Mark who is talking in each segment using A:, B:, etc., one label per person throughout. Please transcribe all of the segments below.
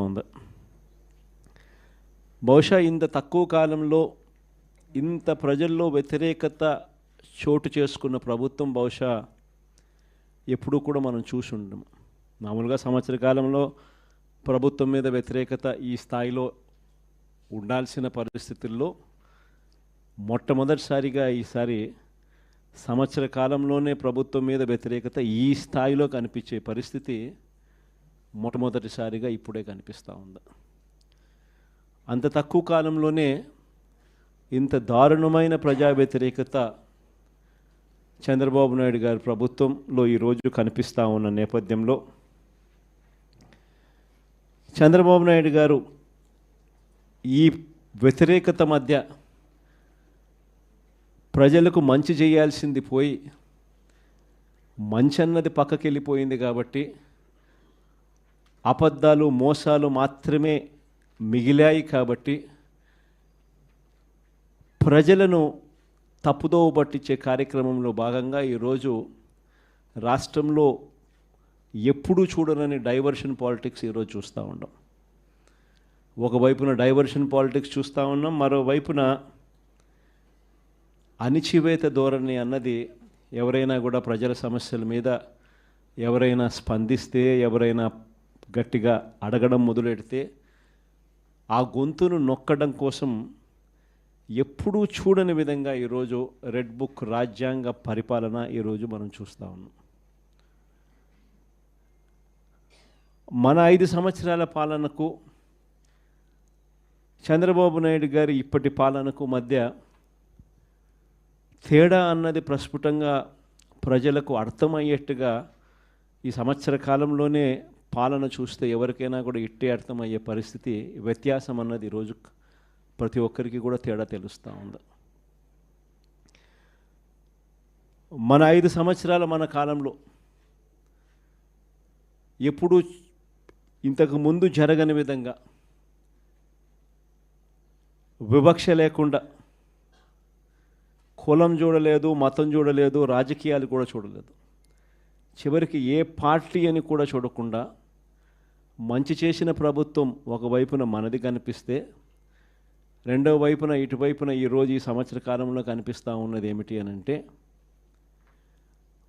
A: ఉంది. బహుశా ఇంత తక్కువ కాలంలో ఇంత ప్రజల్లో వ్యతిరేకత చోటు చేసుకున్న ప్రభుత్వం బహుశా ఎప్పుడూ కూడా మనం చూసి ఉండము. మామూలుగా సంవత్సర కాలంలో ప్రభుత్వం మీద వ్యతిరేకత ఈ స్థాయిలో ఉండాల్సిన పరిస్థితుల్లో మొట్టమొదటిసారిగా ఈసారి సంవత్సర కాలంలోనే ప్రభుత్వం మీద వ్యతిరేకత ఈ స్థాయిలో కనిపించే పరిస్థితి మొట్టమొదటిసారిగా ఇప్పుడే కనిపిస్తూ ఉంది. అంత తక్కువ కాలంలోనే ఇంత దారుణమైన ప్రజా వ్యతిరేకత చంద్రబాబు నాయుడు గారి ప్రభుత్వంలో ఈరోజు కనిపిస్తూ ఉన్న నేపథ్యంలో చంద్రబాబు నాయుడు గారు ఈ వ్యతిరేకత మధ్య ప్రజలకు మంచి చేయాల్సింది పోయి మంచి అన్నది పక్కకి వెళ్ళిపోయింది కాబట్టి అబద్ధాలు మోసాలు మాత్రమే మిగిలాయి కాబట్టి ప్రజలను తప్పుదోవ పట్టించే కార్యక్రమంలో భాగంగా ఈరోజు రాష్ట్రంలో ఎప్పుడూ చూడనని డైవర్షన్ పాలిటిక్స్ ఈరోజు చూస్తూ ఉన్నాం. ఒకవైపున డైవర్షన్ పాలిటిక్స్ చూస్తూ ఉన్నాం, మరోవైపున అణిచివేత ధోరణి అన్నది ఎవరైనా కూడా ప్రజల సమస్యల మీద ఎవరైనా స్పందిస్తే, ఎవరైనా గట్టిగా అడగడం మొదలెడితే ఆ గొంతును నొక్కడం కోసం ఎప్పుడూ చూడని విధంగా ఈరోజు రెడ్ బుక్ రాజ్యాంగ పరిపాలన ఈరోజు మనం చూస్తూ ఉన్నాం. మన 5 సంవత్సరాల పాలనకు చంద్రబాబు నాయుడు గారి ఇప్పటి పాలనకు మధ్య తేడా అన్నది ప్రస్ఫుటంగా ప్రజలకు అర్థమయ్యేట్టుగా ఈ సంవత్సర కాలంలోనే పాలన చూస్తే ఎవరికైనా కూడా ఇట్టే అర్థమయ్యే పరిస్థితి, వ్యత్యాసం అన్నది ఈరోజు ప్రతి ఒక్కరికి కూడా తేడా తెలుస్తూ ఉంది. మన 5 సంవత్సరాల మన కాలంలో ఎప్పుడూ ఇంతకు ముందు జరగని విధంగా వివక్ష లేకుండా కులం చూడలేదు, మతం చూడలేదు, రాజకీయాలు కూడా చూడలేదు, చివరికి ఏ పార్టీ అని కూడా చూడకుండా మంచి చేసిన ప్రభుత్వం ఒకవైపున మనది కనిపిస్తే రెండవ వైపున ఇటువైపున ఈరోజు ఈ సంవత్సర కాలంలో కనిపిస్తూ ఉన్నది ఏమిటి అని అంటే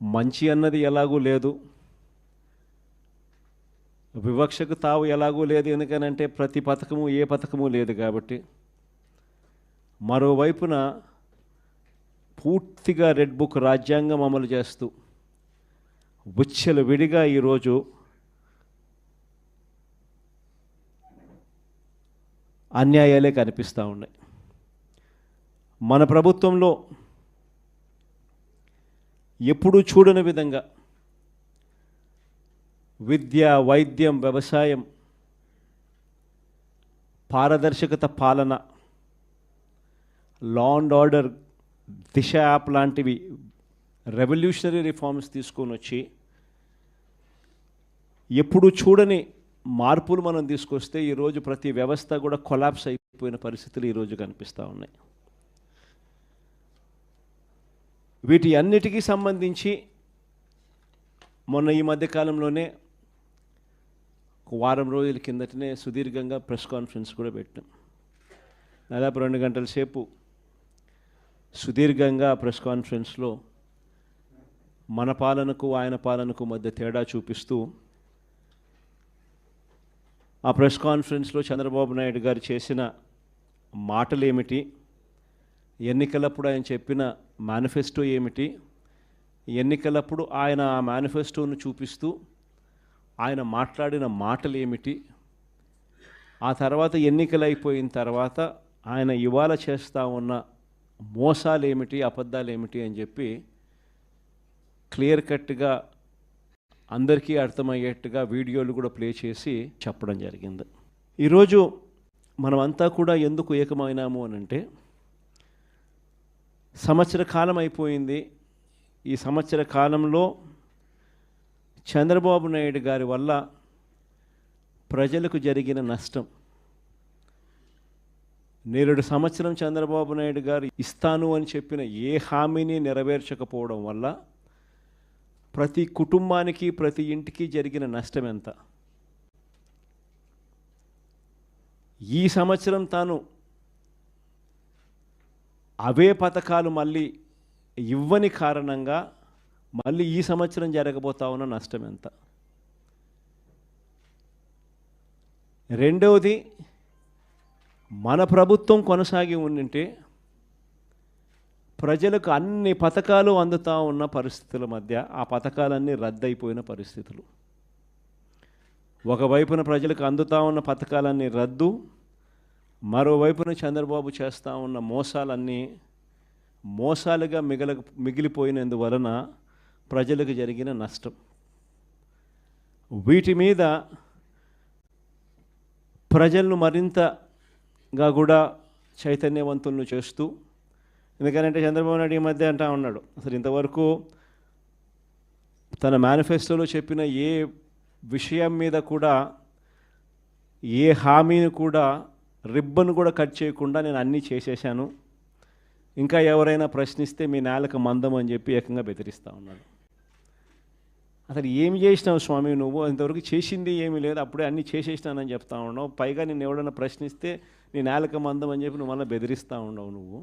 A: మంచి అన్నది ఎలాగూ లేదు, వివక్షకు తావు ఎలాగూ లేదు, ఎందుకనంటే ప్రతి పథకము ఏ పథకము లేదు కాబట్టి. మరోవైపున పూర్తిగా రెడ్ బుక్ రాజ్యాంగం అమలు చేస్తూ విడిగా ఈరోజు అన్యాయాలే కనిపిస్తూ ఉన్నాయి. మన ప్రభుత్వంలో ఎప్పుడూ చూడని విధంగా విద్య, వైద్యం, వ్యవసాయం, పారదర్శకత పాలన, law and order, Disha app లాంటివి రెవల్యూషనరీ రిఫార్మ్స్ తీసుకొని వచ్చి ఎప్పుడు చూడని మార్పులు మనం తీసుకొస్తే ఈరోజు ప్రతి వ్యవస్థ కూడా కొలాప్స్ అయిపోయిన పరిస్థితులు ఈరోజు కనిపిస్తూ ఉన్నాయి. వీటి అన్నిటికీ సంబంధించి మొన్న ఈ మధ్యకాలంలోనే వారం రోజుల కిందటనే సుదీర్ఘంగా ప్రెస్ కాన్ఫరెన్స్ కూడా పెట్టాం. దాదాపు 2 గంటల సేపు సుదీర్ఘంగా ప్రెస్ కాన్ఫరెన్స్లో మన పాలనకు ఆయన పాలనకు మధ్య తేడా చూపిస్తూ ఆ ప్రెస్ కాన్ఫరెన్స్లో చంద్రబాబు నాయుడు గారు చేసిన మాటలు ఏమిటి, ఎన్నికలప్పుడు ఆయన చెప్పిన మేనిఫెస్టో ఏమిటి, ఎన్నికలప్పుడు ఆయన ఆ మేనిఫెస్టోను చూపిస్తూ ఆయన మాట్లాడిన మాటలు ఏమిటి, ఆ తర్వాత ఎన్నికలు అయిపోయిన తర్వాత ఆయన ఇవాళ చేస్తూ ఉన్న మోసాలు ఏమిటి, అబద్ధాలు ఏమిటి అని చెప్పి క్లియర్ కట్గా అందరికీ అర్థమయ్యేట్టుగా వీడియోలు కూడా ప్లే చేసి చెప్పడం జరిగింది. ఈరోజు మనమంతా కూడా ఎందుకు ఏకమైనాము అని అంటే సంవత్సర కాలం అయిపోయింది. ఈ సంవత్సర కాలంలో చంద్రబాబు నాయుడు గారి వల్ల ప్రజలకు జరిగిన నష్టం, నేరుడు సంవత్సరం చంద్రబాబు నాయుడు గారు ఇస్తాను అని చెప్పిన ఏ హామీని నెరవేర్చకపోవడం వల్ల ప్రతి కుటుంబానికి, ప్రతి ఇంటికి జరిగిన నష్టం ఎంత? ఈ సంవత్సరం తాను అవే పథకాలు మళ్ళీ ఇవ్వని కారణంగా మళ్ళీ ఈ సంవత్సరం జరగబోతా ఉన్న నష్టం ఎంత? రెండవది, మన ప్రభుత్వం కొనసాగి ఉండింటే ప్రజలకు అన్ని పథకాలు అందుతూ ఉన్న పరిస్థితుల మధ్య ఆ పథకాలన్నీ రద్దయిపోయిన పరిస్థితులు. ఒకవైపున ప్రజలకు అందుతూ ఉన్న పథకాలన్నీ రద్దు, మరోవైపున చంద్రబాబు చేస్తూ ఉన్న మోసాలన్నీ మోసాలుగా మిగిలిపోయినందువలన ప్రజలకు జరిగిన నష్టం. వీటి మీద ప్రజలను మరింతగా కూడా చైతన్యవంతులను చేస్తూ, ఎందుకంటే చంద్రబాబు నాయుడు ఈ మధ్య అంటా ఉన్నాడు, అసలు ఇంతవరకు తన మేనిఫెస్టోలో చెప్పిన ఏ విషయం మీద కూడా, ఏ హామీని కూడా రిబ్బన్ కూడా కట్ చేయకుండా నేను అన్నీ చేసేసాను, ఇంకా ఎవరైనా ప్రశ్నిస్తే మీ నేలకు మందం అని చెప్పి ఏకంగా బెదిరిస్తూ ఉన్నాడు. అసలు ఏమి చేసినావు స్వామి నువ్వు? ఇంతవరకు చేసింది ఏమీ లేదు, అప్పుడే అన్నీ చేసేసినానని చెప్తా ఉన్నావు. పైగా నేను ఎవడన్నా ప్రశ్నిస్తే నీ నేలకు మందం అని చెప్పి నువ్వు మళ్ళీ బెదిరిస్తూ ఉండవు నువ్వు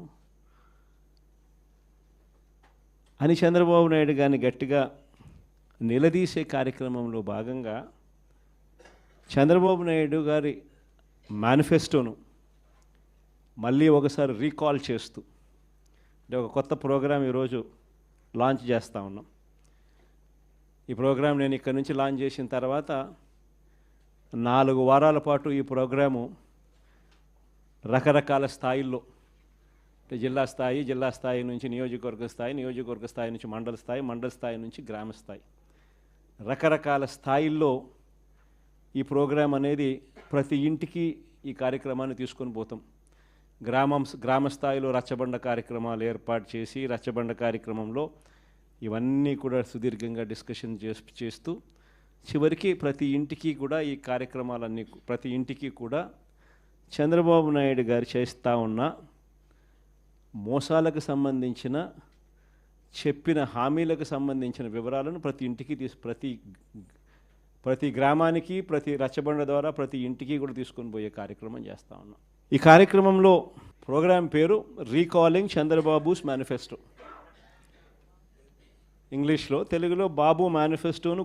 A: అని చంద్రబాబు నాయుడు గారిని గట్టిగా నిలదీసే కార్యక్రమంలో భాగంగా చంద్రబాబు నాయుడు గారి మేనిఫెస్టోను మళ్ళీ ఒకసారి రీకాల్ చేస్తూ, అంటే ఒక కొత్త ప్రోగ్రాం ఈరోజు లాంచ్ చేస్తూ ఉన్నాం. ఈ ప్రోగ్రాం నేను ఇక్కడి నుంచి లాంచ్ చేసిన తర్వాత 4 వారాల పాటు ఈ ప్రోగ్రాము రకరకాల స్థాయిల్లో, అంటే జిల్లా స్థాయి నుంచి నియోజకవర్గ స్థాయి నుంచి మండల స్థాయి నుంచి గ్రామ స్థాయి, రకరకాల స్థాయిల్లో ఈ ప్రోగ్రాం అనేది ప్రతి ఇంటికి ఈ కార్యక్రమాన్ని తీసుకొని పోతాం. గ్రామ స్థాయిలో రచ్చబండ కార్యక్రమాలు ఏర్పాటు చేసి, రచ్చబండ కార్యక్రమంలో ఇవన్నీ కూడా సుదీర్ఘంగా డిస్కషన్ చేస్తూ చివరికి ప్రతి ఇంటికి కూడా ఈ కార్యక్రమాలన్నీ, ప్రతి ఇంటికి కూడా చంద్రబాబు నాయుడు గారు చేస్తూ ఉన్న మోసాలకు సంబంధించిన, చెప్పిన హామీలకు సంబంధించిన వివరాలను ప్రతి ఇంటికి ప్రతి గ్రామానికి, ప్రతి రచ్చబండ ద్వారా ప్రతి ఇంటికి కూడా తీసుకొని పోయే కార్యక్రమం చేస్తూ ఉన్నాం. ఈ కార్యక్రమంలో ప్రోగ్రాం పేరు రీకాలింగ్ చంద్రబాబుస్ మేనిఫెస్టో. ఇంగ్లీష్లో, తెలుగులో బాబు మేనిఫెస్టోను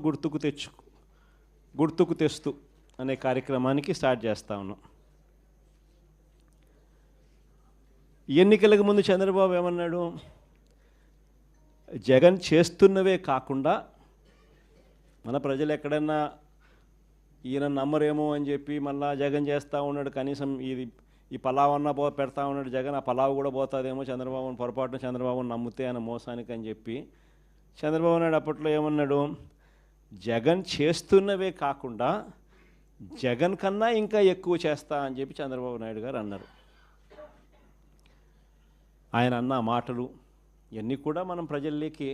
A: గుర్తుకు తెస్తూ అనే కార్యక్రమానికి స్టార్ట్ చేస్తూ ఉన్నాం. ఎన్నికలకు ముందు చంద్రబాబు ఏమన్నాడు? జగన్ చేస్తున్నవే కాకుండా, మన ప్రజలు ఎక్కడన్నా ఈయన నమ్మరేమో అని చెప్పి మళ్ళా జగన్ చేస్తూ ఉన్నాడు, కనీసం ఈ పలావ్ అన్న పెడతా ఉన్నాడు జగన్, ఆ పలావ్ కూడా పోతుందేమో చంద్రబాబుని, పొరపాటున చంద్రబాబుని నమ్మితే ఆయన మోసానికి అని చెప్పి చంద్రబాబు నాయుడు అప్పట్లో ఏమన్నాడు? జగన్ చేస్తున్నవే కాకుండా జగన్ కన్నా ఇంకా ఎక్కువ చేస్తా అని చెప్పి చంద్రబాబు నాయుడు గారు అన్నారు. ఆయన అన్న మాటలు ఇవన్నీ కూడా మనం ప్రజల్లోకి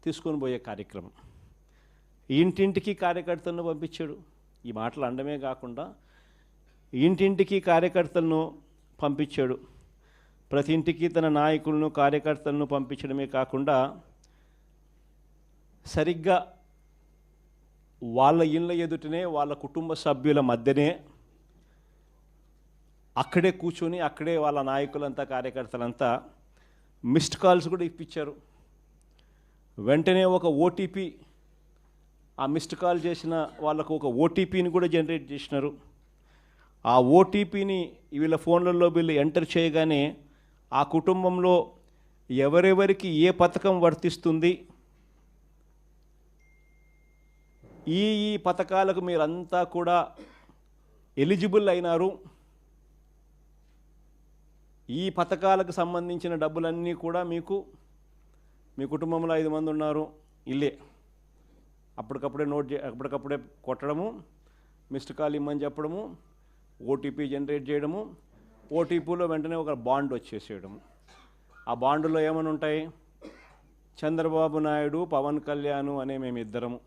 A: తీసుకొని పోయే కార్యక్రమం. ఇంటింటికి కార్యకర్తలను పంపించాడు. ఈ మాటలు అనడమే కాకుండా ఇంటింటికి కార్యకర్తలను పంపించాడు. ప్రతి ఇంటికి తన నాయకులను, కార్యకర్తలను పంపించడమే కాకుండా సరిగ్గా వాళ్ళ ఇళ్ళ ఎదుటనే, వాళ్ళ కుటుంబ సభ్యుల మధ్యనే అక్కడే కూర్చొని, అక్కడే వాళ్ళ నాయకులంతా, కార్యకర్తలంతా మిస్డ్ కాల్స్ కూడా ఇప్పించారు. వెంటనే ఒక ఓటీపీ, ఆ మిస్డ్ కాల్ చేసిన వాళ్ళకు ఒక ఓటీపీని కూడా జనరేట్ చేసినారు. ఆ ఓటీపీని వీళ్ళ ఫోన్లలో వీళ్ళు ఎంటర్ చేయగానే ఆ కుటుంబంలో ఎవరెవరికి ఏ పథకం వర్తిస్తుంది, ఈ పథకాలకు మీరంతా కూడా ఎలిజిబుల్ అయినారు, ఈ పథకాలకు సంబంధించిన డబ్బులన్నీ కూడా మీకు, మీ కుటుంబంలో 5 మంది ఉన్నారు, ఇల్లే అప్పటికప్పుడే కొట్టడము, మిస్డ్ కాల్ ఇమ్మని చెప్పడము, ఓటీపీ జనరేట్ చేయడము, ఓటీపీలో వెంటనే ఒక బాండ్ వచ్చేసేయడము. ఆ బాండులో ఏమని ఉంటాయి? చంద్రబాబు నాయుడు, పవన్ కళ్యాణ్ అనే మేమిద్దరము,